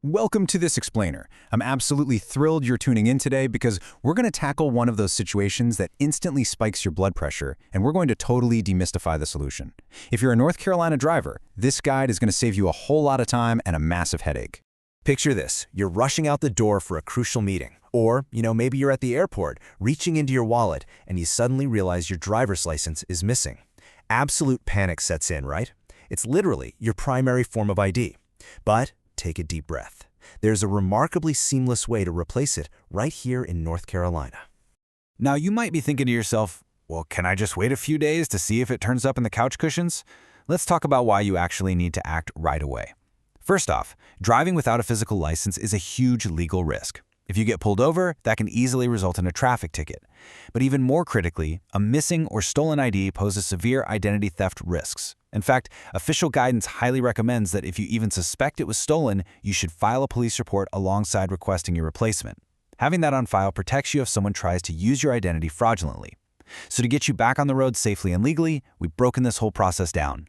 Welcome to this explainer. I'm absolutely thrilled you're tuning in today because we're going to tackle one of those situations that instantly spikes your blood pressure, and we're going to totally demystify the solution. If you're a North Carolina driver, this guide is going to save you a whole lot of time and a massive headache. Picture this, you're rushing out the door for a crucial meeting. Or, maybe you're at the airport, reaching into your wallet, and you suddenly realize your driver's license is missing. Absolute panic sets in, right? It's literally your primary form of ID. But take a deep breath. There's a remarkably seamless way to replace it right here in North Carolina. Now, you might be thinking to yourself, well, can I just wait a few days to see if it turns up in the couch cushions? Let's talk about why you actually need to act right away. First off, driving without a physical license is a huge legal risk. If you get pulled over, that can easily result in a traffic ticket. But even more critically, a missing or stolen ID poses severe identity theft risks. In fact, official guidance highly recommends that if you even suspect it was stolen, you should file a police report alongside requesting your replacement. Having that on file protects you if someone tries to use your identity fraudulently. So to get you back on the road safely and legally, we've broken this whole process down.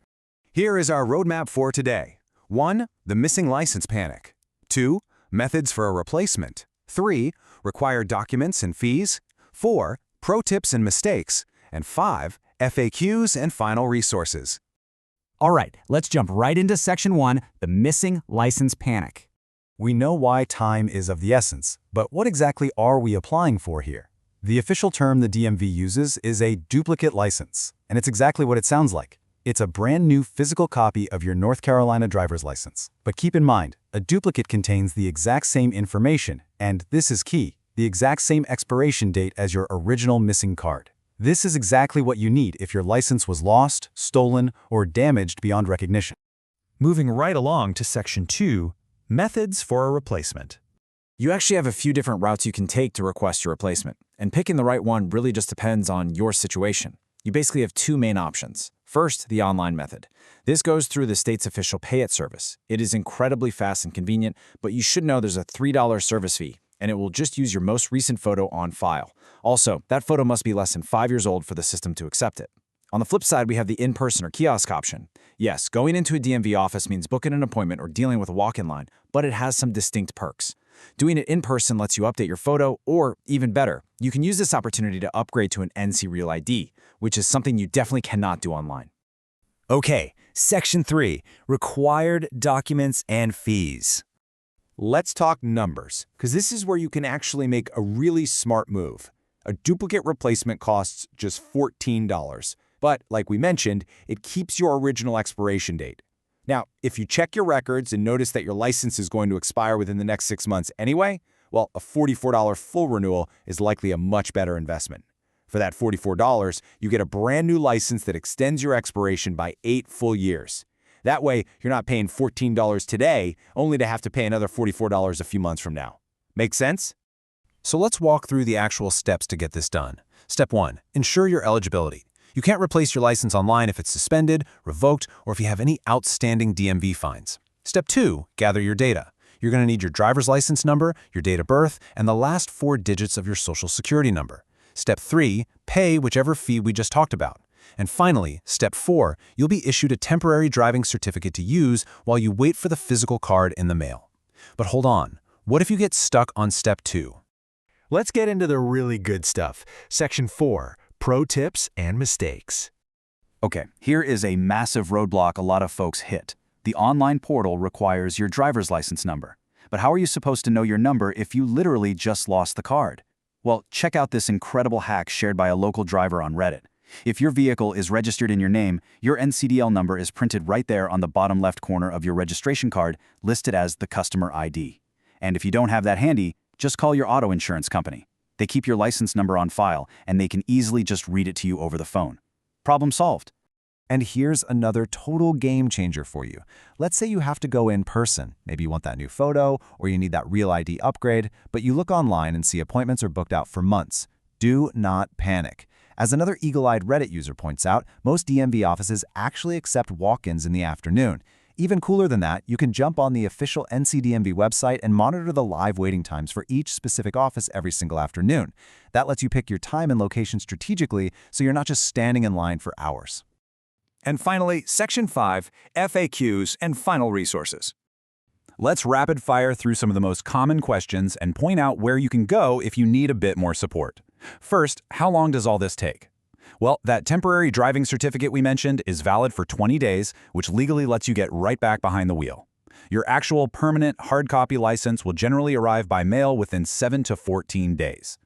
Here is our roadmap for today. 1. The missing license panic. 2. Methods for a replacement. 3. Required documents and fees. 4. Pro tips and mistakes. And 5. FAQs and final resources. All right, let's jump right into Section 1, the missing license panic. We know why time is of the essence, but what exactly are we applying for here? The official term the DMV uses is a duplicate license, and it's exactly what it sounds like. It's a brand new physical copy of your North Carolina driver's license. But keep in mind, a duplicate contains the exact same information, and this is key, the exact same expiration date as your original missing card. This is exactly what you need if your license was lost, stolen, or damaged beyond recognition. Moving right along to Section 2, Methods for a Replacement. You actually have a few different routes you can take to request your replacement, and picking the right one really just depends on your situation. You basically have two main options. First, the online method. This goes through the state's official Pay It service. It is incredibly fast and convenient, but you should know there's a $3 service fee, and it will just use your most recent photo on file. Also, that photo must be less than 5 years old for the system to accept it. On the flip side, we have the in-person or kiosk option. Yes, going into a DMV office means booking an appointment or dealing with a walk-in line, but it has some distinct perks. Doing it in person lets you update your photo, or even better, you can use this opportunity to upgrade to an NC Real ID, which is something you definitely cannot do online. Okay, Section 3, Required Documents and Fees. Let's talk numbers, because this is where you can actually make a really smart move. A duplicate replacement costs just $14, but like we mentioned, it keeps your original expiration date. Now, if you check your records and notice that your license is going to expire within the next 6 months anyway, well, a $44 full renewal is likely a much better investment. For that $44, you get a brand new license that extends your expiration by 8 full years. That way, you're not paying $14 today, only to have to pay another $44 a few months from now. Make sense? So let's walk through the actual steps to get this done. Step 1. Ensure your eligibility. You can't replace your license online if it's suspended, revoked, or if you have any outstanding DMV fines. Step 2. Gather your data. You're going to need your driver's license number, your date of birth, and the last 4 digits of your social security number. Step 3. Pay whichever fee we just talked about. And finally, Step 4. You'll be issued a temporary driving certificate to use while you wait for the physical card in the mail. But hold on. What if you get stuck on Step 2? Let's get into the really good stuff. Section 4, Pro Tips and Mistakes. Okay, here is a massive roadblock a lot of folks hit. The online portal requires your driver's license number. But how are you supposed to know your number if you literally just lost the card? Well, check out this incredible hack shared by a local driver on Reddit. If your vehicle is registered in your name, your NCDL number is printed right there on the bottom left corner of your registration card, listed as the customer ID. And if you don't have that handy, just call your auto insurance company. They keep your license number on file, and they can easily just read it to you over the phone. Problem solved. And here's another total game changer for you. Let's say you have to go in person. Maybe you want that new photo, or you need that Real ID upgrade, but you look online and see appointments are booked out for months. Do not panic. As another eagle-eyed Reddit user points out, most DMV offices actually accept walk-ins in the afternoon. Even cooler than that, you can jump on the official NCDMV website and monitor the live waiting times for each specific office every single afternoon. That lets you pick your time and location strategically, so you're not just standing in line for hours. And finally, Section 5, FAQs and final resources. Let's rapid fire through some of the most common questions and point out where you can go if you need a bit more support. First, how long does all this take? Well, that temporary driving certificate we mentioned is valid for 20 days, which legally lets you get right back behind the wheel. Your actual permanent hard copy license will generally arrive by mail within 7 to 14 days.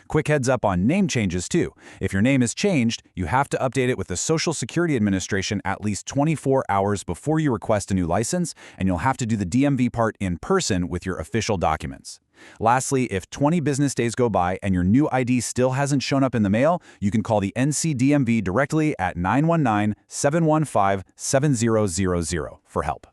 Quick heads up on name changes too. If your name is changed, you have to update it with the Social Security Administration at least 24 hours before you request a new license, and you'll have to do the DMV part in person with your official documents. Lastly, if 20 business days go by and your new ID still hasn't shown up in the mail, you can call the NCDMV directly at 919-715-7000 for help.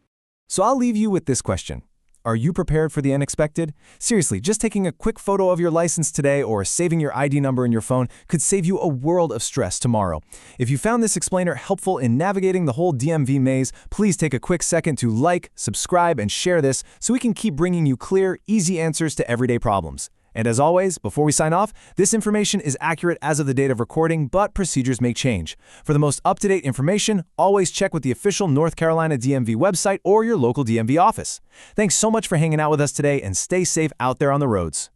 So I'll leave you with this question. Are you prepared for the unexpected? Seriously, just taking a quick photo of your license today or saving your ID number in your phone could save you a world of stress tomorrow. If you found this explainer helpful in navigating the whole DMV maze, please take a quick second to like, subscribe, and share this so we can keep bringing you clear, easy answers to everyday problems. And as always, before we sign off, this information is accurate as of the date of recording, but procedures may change. For the most up-to-date information, always check with the official North Carolina DMV website or your local DMV office. Thanks so much for hanging out with us today, and stay safe out there on the roads.